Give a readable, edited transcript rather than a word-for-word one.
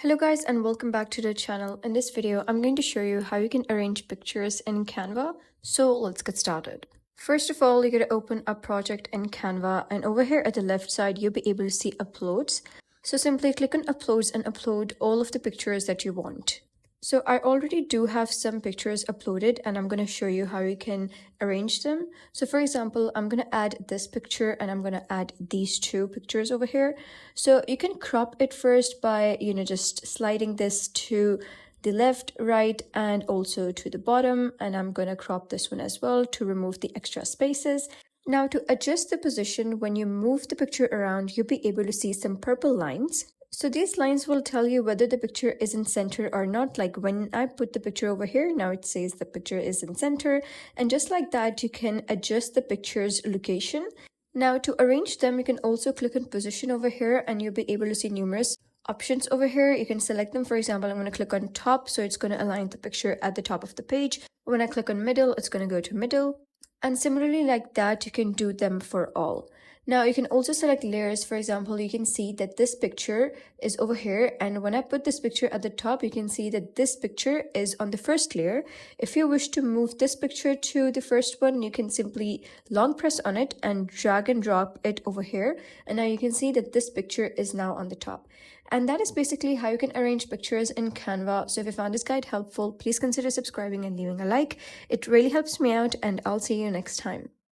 Hello guys and welcome back to the channel. In this video, I'm going to show you how you can arrange pictures in Canva. So let's get started. First of all, you're going to open a project in Canva, and over here at the left side, you'll be able to see uploads. So simply click on uploads and upload all of the pictures that you want. So I already do have some pictures uploaded and I'm going to show you how you can arrange them. So for example, I'm going to add this picture and I'm going to add these two pictures over here. So you can crop it first by, just sliding this to the left, right, and also to the bottom. And I'm going to crop this one as well to remove the extra spaces. Now to adjust the position, when you move the picture around, you'll be able to see some purple lines. So these lines will tell you whether the picture is in center or not. Like when I put the picture over here, now it says the picture is in center. And just like that, you can adjust the picture's location. Now to arrange them, you can also click on position over here and you'll be able to see numerous options over here. You can select them. For example, I'm going to click on top. So it's going to align the picture at the top of the page. When I click on middle, it's going to go to middle. And similarly like that, you can do them for all. Now you can also select layers. For example, you can see that this picture is over here. And when I put this picture at the top, you can see that this picture is on the first layer. If you wish to move this picture to the first one, you can simply long press on it and drag and drop it over here. And now you can see that this picture is now on the top. And that is basically how you can arrange pictures in Canva. So if you found this guide helpful, please consider subscribing and leaving a like. It really helps me out, and I'll see you next time.